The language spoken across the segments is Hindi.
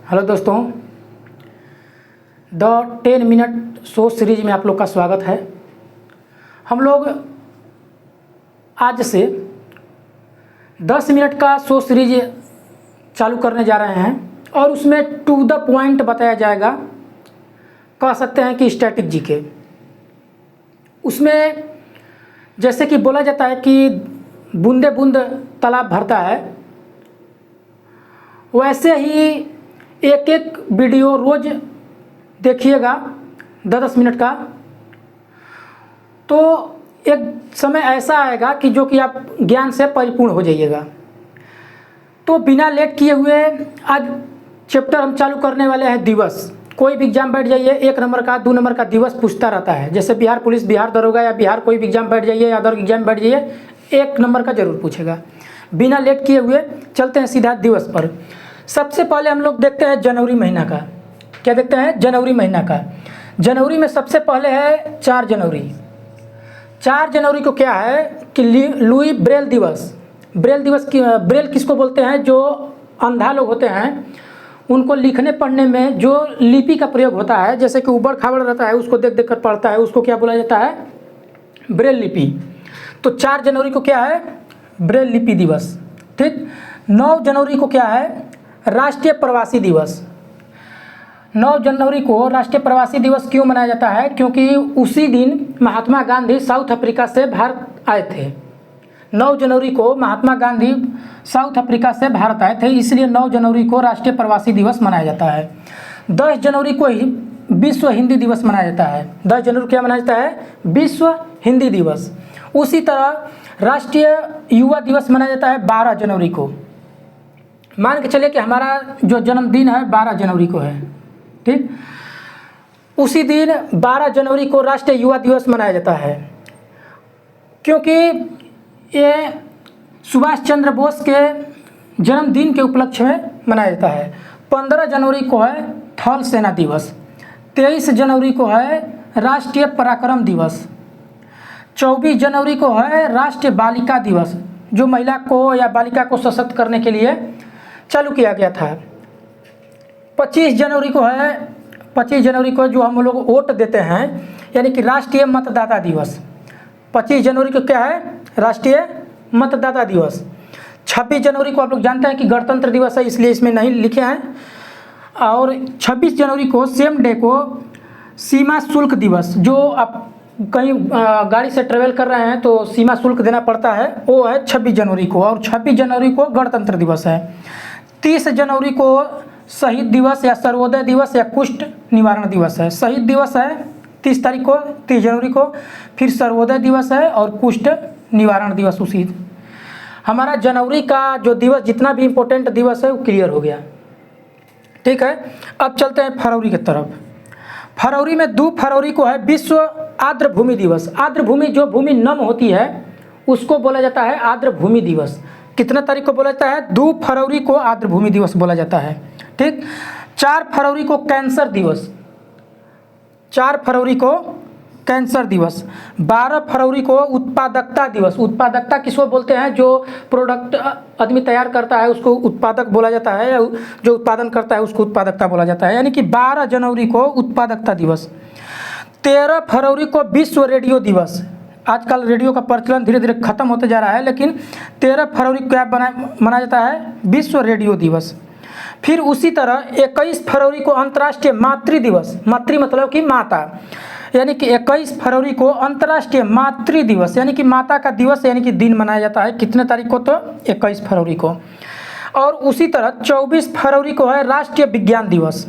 हेलो दोस्तों, द 10 मिनट शो सीरीज में आप लोग का स्वागत है। हम लोग आज से 10 मिनट का शो सीरीज चालू करने जा रहे हैं और उसमें टू द पॉइंट बताया जाएगा। कह सकते हैं कि स्टैटिक जीके। उसमें जैसे कि बोला जाता है कि बूंदे बूंद तालाब भरता है, वैसे ही एक एक वीडियो रोज़ देखिएगा 10-10 मिनट का, तो एक समय ऐसा आएगा कि जो कि आप ज्ञान से परिपूर्ण हो जाइएगा। तो बिना लेट किए हुए आज चैप्टर हम चालू करने वाले हैं दिवस। कोई भी एग्जाम बैठ जाइए, 1 नंबर का 2 नंबर का दिवस पूछता रहता है। जैसे बिहार पुलिस, बिहार दरोगा या बिहार कोई भी एग्जाम बैठ जाइए या अदर एग्जाम बैठ जाइए, 1 नंबर का जरूर पूछेगा। बिना लेट किए हुए चलते हैं सीधा दिवस पर। सबसे पहले हम लोग देखते हैं जनवरी महीना का। क्या देखते हैं? जनवरी महीना का। जनवरी में सबसे पहले है 4 जनवरी। 4 जनवरी को क्या है कि लुई ब्रेल दिवस। ब्रेल दिवस की ब्रेल किसको बोलते हैं? जो अंधा लोग होते हैं, उनको लिखने पढ़ने में जो लिपि का प्रयोग होता है, जैसे कि उबड़ खाबड़ रहता है, उसको देख देख कर पढ़ता है, उसको क्या बोला जाता है? ब्रेल लिपि। तो 4 जनवरी को क्या है? ब्रेल लिपि दिवस। ठीक। 9 जनवरी को क्या है? राष्ट्रीय प्रवासी दिवस। 9 जनवरी को राष्ट्रीय प्रवासी दिवस क्यों मनाया जाता है? क्योंकि उसी दिन महात्मा गांधी साउथ अफ्रीका से भारत आए थे। 9 जनवरी को महात्मा गांधी साउथ अफ्रीका से भारत आए थे, इसलिए 9 जनवरी को राष्ट्रीय प्रवासी दिवस मनाया जाता है। 10 जनवरी को ही विश्व हिंदी दिवस मनाया जाता है। 10 जनवरी को क्या मनाया जाता है? विश्व हिंदी दिवस। उसी तरह राष्ट्रीय युवा दिवस मनाया जाता है 12 जनवरी को। मान के चलिए कि हमारा जो जन्मदिन है 12 जनवरी को है। ठीक। उसी दिन 12 जनवरी को राष्ट्रीय युवा दिवस मनाया जाता है, क्योंकि ये सुभाष चंद्र बोस के जन्मदिन के उपलक्ष्य में मनाया जाता है। 15 जनवरी को है थल सेना दिवस। 23 जनवरी को है राष्ट्रीय पराक्रम दिवस। 24 जनवरी को है राष्ट्रीय बालिका दिवस, जो महिला को या बालिका को सशक्त करने के लिए चालू किया गया था। 25 जनवरी को है, 25 जनवरी को जो हम लोग वोट देते हैं, यानी कि राष्ट्रीय मतदाता दिवस। 25 जनवरी को क्या है? राष्ट्रीय मतदाता दिवस। 26 जनवरी को आप लोग जानते हैं कि गणतंत्र दिवस है, इसलिए इसमें नहीं लिखे हैं। और 26 जनवरी को सेम डे को सीमा शुल्क दिवस, जो आप कहीं गाड़ी से ट्रेवल कर रहे हैं तो सीमा शुल्क देना पड़ता है, वो है 26 जनवरी को। और 26 जनवरी को गणतंत्र दिवस है। 30 जनवरी को शहीद दिवस या सर्वोदय दिवस या कुष्ठ निवारण दिवस है। शहीद दिवस है 30 तारीख को, 30 जनवरी को। फिर सर्वोदय दिवस है और कुष्ठ निवारण दिवस। उसी हमारा जनवरी का जो दिवस, जितना भी इम्पोर्टेंट दिवस है, वो क्लियर हो गया। ठीक है। अब चलते हैं फरवरी की तरफ। फरवरी में 2 फरवरी को है विश्व आर्द्र भूमि दिवस। आर्द्र भूमि, जो भूमि नम होती है, उसको बोला जाता है आर्द्र भूमि दिवस। कितना तारीख को बोला जाता है? 2 फरवरी को आर्द्र भूमि दिवस बोला जाता है। ठीक। 4 फरवरी को कैंसर दिवस। 4 फरवरी को कैंसर दिवस। 12 फरवरी को उत्पादकता दिवस। उत्पादकता किसको बोलते हैं? जो प्रोडक्ट आदमी तैयार करता है उसको उत्पादक बोला जाता है, या जो उत्पादन करता है उसको उत्पादकता बोला जाता है। यानी कि 12 जनवरी को उत्पादकता दिवस। 13 फरवरी को विश्व रेडियो दिवस। आजकल रेडियो का प्रचलन धीरे धीरे खत्म होते जा रहा है, लेकिन 13 फरवरी को क्या मनाया जाता है? विश्व रेडियो दिवस। फिर उसी तरह 21 फरवरी को अंतर्राष्ट्रीय मातृ दिवस। मातृ मतलब कि माता, यानी कि 21 फरवरी को अंतर्राष्ट्रीय मातृ दिवस, यानी कि माता का दिवस, यानी कि दिन मनाया जाता है। कितने तारीख को? तो 21 फरवरी को। और उसी तरह 24 फरवरी को है राष्ट्रीय विज्ञान दिवस।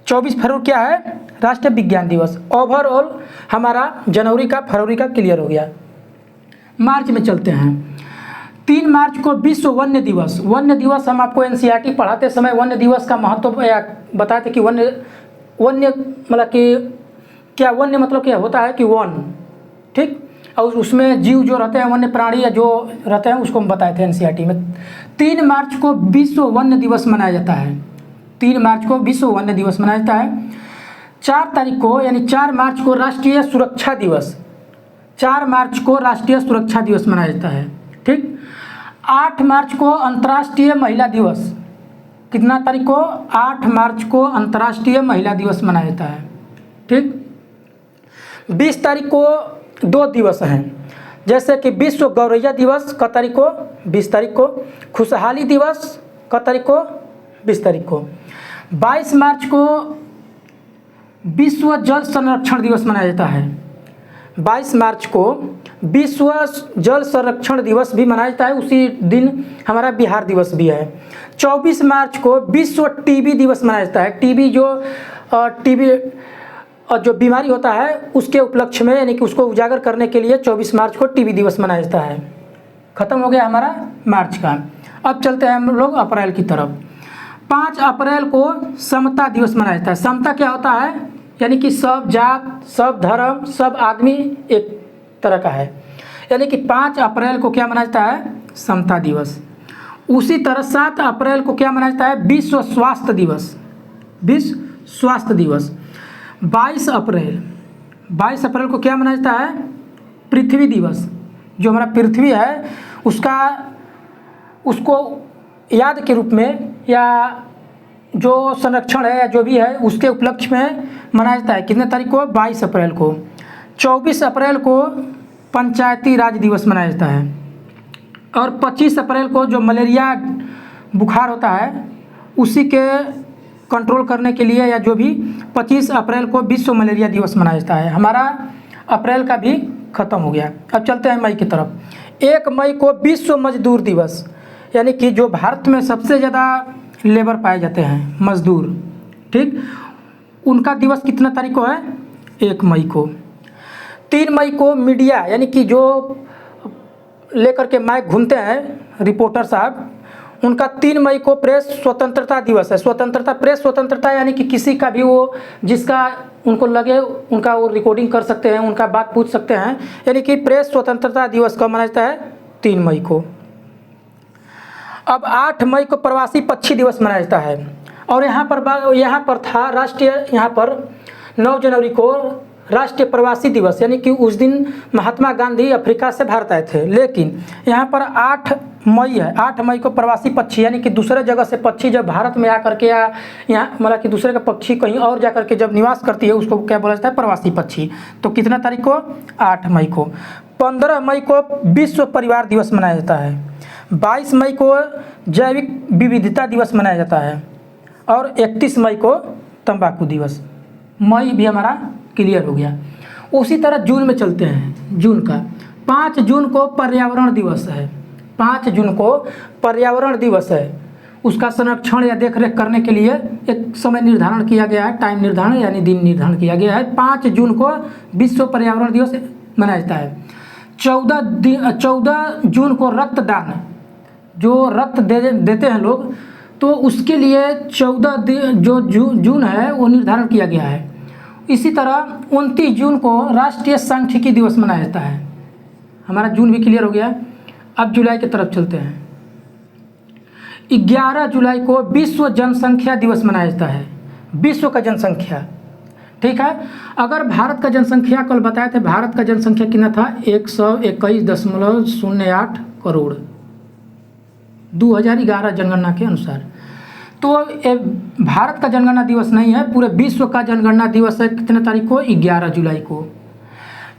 24 फरवरी क्या है? राष्ट्रीय विज्ञान दिवस। ओवरऑल हमारा जनवरी का, फरवरी का क्लियर हो गया। मार्च में चलते हैं। 3 मार्च को विश्व वन्य दिवस। वन्य दिवस हम आपको एनसीईआरटी पढ़ाते समय वन्य दिवस का महत्व बताते कि वन्य मतलब कि क्या वन्य मतलब क्या होता है कि वन। ठीक। और उसमें जीव जो रहते हैं, वन्य प्राणी या जो रहते हैं, उसको हम बताए थे एनसीईआरटी में। 3 मार्च को विश्व वन्य दिवस मनाया जाता है। 3 मार्च को विश्व वन्य दिवस मनाया जाता है। 4 तारीख को, यानी 4 मार्च को राष्ट्रीय सुरक्षा दिवस। 4 मार्च को राष्ट्रीय सुरक्षा दिवस मनाया जाता है। ठीक। 8 मार्च को अंतर्राष्ट्रीय महिला दिवस। कितना तारीख को? 8 मार्च को अंतर्राष्ट्रीय महिला दिवस मनाया जाता है। ठीक। 20 तारीख को 2 दिवस हैं, जैसे कि विश्व गौरैया दिवस क तारीख को? 20 तारीख को। खुशहाली दिवस क तारीख को? 20 तारीख को। 22 मार्च को विश्व जल संरक्षण दिवस मनाया जाता है। 22 मार्च को विश्व जल संरक्षण दिवस भी मनाया जाता है। उसी दिन हमारा बिहार दिवस भी है। 24 मार्च को विश्व टीबी दिवस मनाया जाता है। टीबी जो बीमारी होता है उसके उपलक्ष्य में, यानी कि उसको उजागर करने के लिए 24 मार्च को टीबी दिवस मनाया जाता है। खत्म हो गया हमारा मार्च का। अब चलते हैं हम लोग अप्रैल की तरफ। 5 अप्रैल को समता दिवस मनाया जाता है। समता क्या होता है? यानी कि सब जात, सब धर्म, सब आदमी एक तरह का है। यानी कि 5 अप्रैल को क्या मनाया जाता है? समता दिवस। उसी तरह 7 अप्रैल को क्या मनाया जाता है? विश्व स्वास्थ्य दिवस। विश्व स्वास्थ्य दिवस। 22 अप्रैल को क्या मनाया जाता है? पृथ्वी दिवस। जो हमारा पृथ्वी है उसको याद के रूप में, या जो संरक्षण है या जो भी है उसके उपलक्ष्य में मनाया जाता है। कितने तारीख को? 22 अप्रैल को। 24 अप्रैल को पंचायती राज दिवस मनाया जाता है। और 25 अप्रैल को जो मलेरिया बुखार होता है उसी के कंट्रोल करने के लिए, या जो भी 25 अप्रैल को विश्व मलेरिया दिवस मनाया जाता है। हमारा अप्रैल का भी ख़त्म हो गया। अब चलते हैं मई की तरफ। 1 मई को विश्व मजदूर दिवस, यानी कि जो भारत में सबसे ज़्यादा लेबर पाए जाते हैं, मजदूर, ठीक, उनका दिवस कितना तारीख को है? 1 मई को। 3 मई को मीडिया, यानी कि जो लेकर के माइक घूमते हैं रिपोर्टर साहब, उनका 3 मई को प्रेस स्वतंत्रता दिवस है। स्वतंत्रता, प्रेस स्वतंत्रता, यानी कि किसी का भी वो जिसका उनको लगे उनका वो रिकॉर्डिंग कर सकते हैं, उनका बात पूछ सकते हैं। यानी कि प्रेस स्वतंत्रता दिवस कब मनाया जाता है? 3 मई को। अब 8 मई को प्रवासी पक्षी दिवस मनाया जाता है। और यहाँ पर था राष्ट्रीय, यहाँ पर 9 जनवरी को राष्ट्रीय प्रवासी दिवस, यानी कि उस दिन महात्मा गांधी अफ्रीका से भारत आए थे। लेकिन यहाँ पर 8 मई है। 8 मई को प्रवासी पक्षी, यानी कि दूसरे जगह से पक्षी जब भारत में आकर के, या यहाँ मतलब कि दूसरे का पक्षी कहीं और जाकर के जब निवास करती है, उसको क्या बोला जाता है? प्रवासी पक्षी। तो कितना तारीख को? 8 मई को। 15 मई को विश्व परिवार दिवस मनाया जाता है। 22 मई को जैविक विविधता दिवस मनाया जाता है। और 31 मई को तंबाकू दिवस। मई भी हमारा क्लियर हो गया। उसी तरह जून में चलते हैं। जून का 5 जून को पर्यावरण दिवस है। 5 जून को पर्यावरण दिवस है। उसका संरक्षण या देखरेख करने के लिए एक समय निर्धारण किया गया है, टाइम निर्धारण यानी दिन निर्धारण किया गया है। 5 जून को विश्व पर्यावरण दिवस मनाया जाता है। 14 जून को रक्तदान, जो रक्त देते हैं लोग, तो उसके लिए 14 जो जून है वो निर्धारण किया गया है। इसी तरह 29 जून को राष्ट्रीय सांख्यिकी दिवस मनाया जाता है। हमारा जून भी क्लियर हो गया। अब जुलाई की तरफ चलते हैं। 11 जुलाई को विश्व जनसंख्या दिवस मनाया जाता है। विश्व का जनसंख्या, ठीक है। अगर भारत का जनसंख्या कल बताए थे, भारत का जनसंख्या कितना था? 121.08 करोड़ 2011 जनगणना के अनुसार। तो भारत का जनगणना दिवस नहीं है, पूरे विश्व का जनगणना दिवस है। कितने तारीख को? 11 जुलाई को।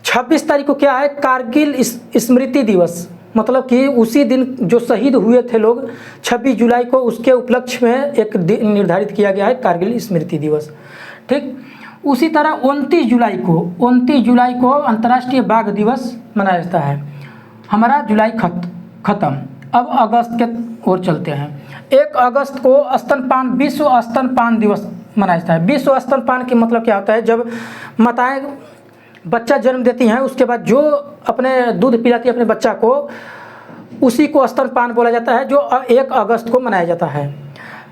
26 तारीख को क्या है? कारगिल स्मृति दिवस, मतलब कि उसी दिन जो शहीद हुए थे लोग 26 जुलाई को, उसके उपलक्ष्य में एक निर्धारित किया गया है कारगिल स्मृति दिवस, ठीक। उसी तरह 29 जुलाई को अंतर्राष्ट्रीय बाघ दिवस मनाया जाता है। हमारा जुलाई खत्म। अब अगस्त के ओर चलते हैं। 1 अगस्त को स्तनपान, विश्व स्तनपान दिवस मनाया जाता है। विश्व स्तनपान की मतलब क्या होता है? जब माताएं बच्चा जन्म देती हैं, उसके बाद जो अपने दूध पिलाती है अपने बच्चा को, उसी को स्तनपान बोला जाता है, जो 1 अगस्त को मनाया जाता है।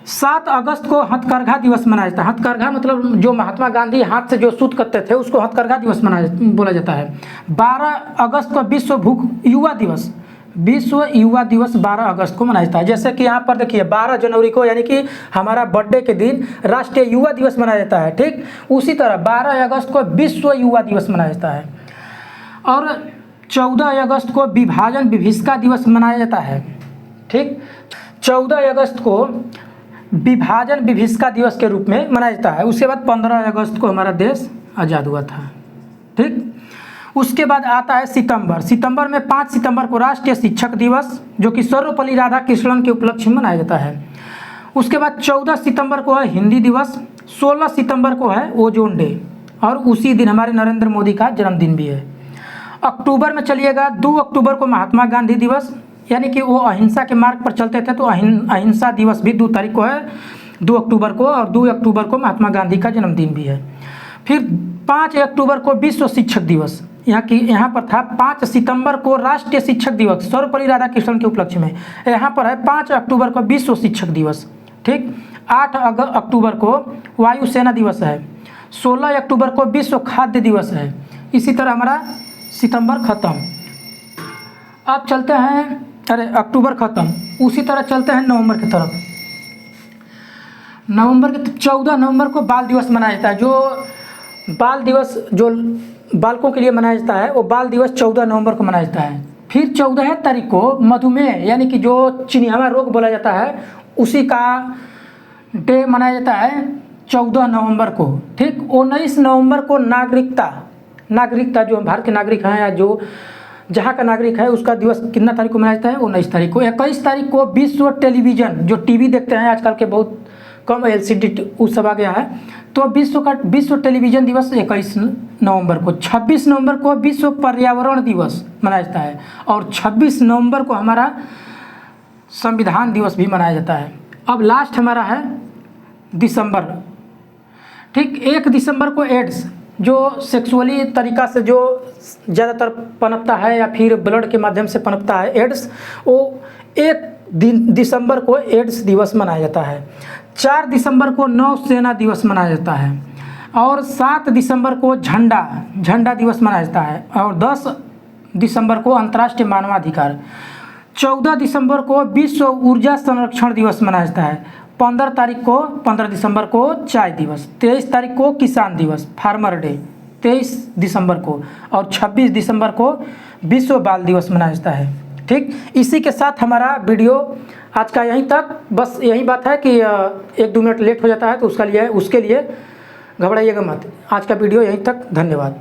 7 अगस्त को हथकरघा दिवस मनाया जाता है। हथकरघा मतलब जो महात्मा गांधी हाथ से जो सूत करते थे उसको हथकरघा दिवस बोला जाता है। 12 अगस्त को विश्व भूख युवा दिवस, विश्व युवा दिवस 12 अगस्त को मनाया जाता है। जैसे कि यहाँ पर देखिए 12 जनवरी को, यानी कि हमारा बर्थडे के दिन राष्ट्रीय युवा दिवस मनाया जाता है, ठीक। उसी तरह 12 अगस्त को विश्व युवा दिवस मनाया जाता है। और 14 अगस्त को विभाजन विभीषिका दिवस मनाया जाता है, ठीक। 14 अगस्त को विभाजन विभीषिका दिवस के रूप में मनाया जाता है। उसके बाद 15 अगस्त को हमारा देश आज़ाद हुआ था। ठीक, उसके बाद आता है सितंबर में 5 सितंबर को राष्ट्रीय शिक्षक दिवस, जो कि सर्वपल्ली राधाकृष्णन के उपलक्ष्य में मनाया जाता है। उसके बाद 14 सितंबर को है हिंदी दिवस, 16 सितंबर को है ओजोन डे, और उसी दिन हमारे नरेंद्र मोदी का जन्मदिन भी है। अक्टूबर में चलिएगा 2 अक्टूबर को महात्मा गांधी दिवस, यानी कि वो अहिंसा के मार्ग पर चलते थे, तो अहिंसा दिवस भी 2 तारीख को है, 2 अक्टूबर को, और 2 अक्टूबर को महात्मा गांधी का जन्मदिन भी है। फिर 5 अक्टूबर को विश्व शिक्षक दिवस, यहाँ पर था 5 सितंबर को राष्ट्रीय शिक्षक दिवस, सर्वपल्ली राधाकृष्णन के उपलक्ष्य में। यहाँ पर है 5 अक्टूबर को विश्व शिक्षक दिवस। ठीक, 8 अक्टूबर को वायुसेना दिवस है, 16 अक्टूबर को विश्व खाद्य दिवस है। इसी तरह हमारा सितंबर खत्म। अब चलते हैं, अक्टूबर खत्म, उसी तरह चलते हैं नवंबर की तरफ। नवंबर के 14 नवंबर को बाल दिवस मनाया जाता है। जो बाल दिवस जो बालकों के लिए मनाया जाता है, वो बाल दिवस 14 नवंबर को मनाया जाता है। फिर 14 तारीख को मधुमेह, यानी कि जो चिनियावा रोग बोला जाता है, उसी का डे मनाया जाता है 14 नवंबर को। ठीक, 19 नवंबर को नागरिकता जो भारत के नागरिक हैं या जो जहाँ का नागरिक है, उसका दिवस कितना तारीख को मनाया जाता है? 19 तारीख को। 21 तारीख को विश्व टेलीविज़न, जो टीवी देखते हैं आजकल के बहुत कम, LCD उस सब आ गया है, तो विश्व टेलीविज़न दिवस 21 नवंबर को। 26 नवंबर को विश्व पर्यावरण दिवस मनाया जाता है, और 26 नवंबर को हमारा संविधान दिवस भी मनाया जाता है। अब लास्ट हमारा है दिसंबर। ठीक, 1 दिसंबर को एड्स, जो सेक्सुअली तरीका से जो ज़्यादातर पनपता है या फिर ब्लड के माध्यम से पनपता है एड्स, वो 1 दिसंबर को एड्स दिवस मनाया जाता है। 4 दिसंबर को नौसेना दिवस मनाया जाता है, और 7 दिसंबर को झंडा दिवस मनाया जाता है, और 10 दिसंबर को अंतर्राष्ट्रीय मानवाधिकार। 14 दिसंबर को विश्व ऊर्जा संरक्षण दिवस मनाया जाता है। 15 दिसंबर को चाय दिवस। 23 तारीख को किसान दिवस, फार्मर डे 23 दिसंबर को, और 26 दिसंबर को विश्व बाल दिवस मनाया जाता है। ठीक, इसी के साथ हमारा वीडियो आज का यहीं तक। बस यही बात है कि 1-2 मिनट लेट हो जाता है, तो उसके लिए घबराइएगा मत। आज का वीडियो यहीं तक, धन्यवाद।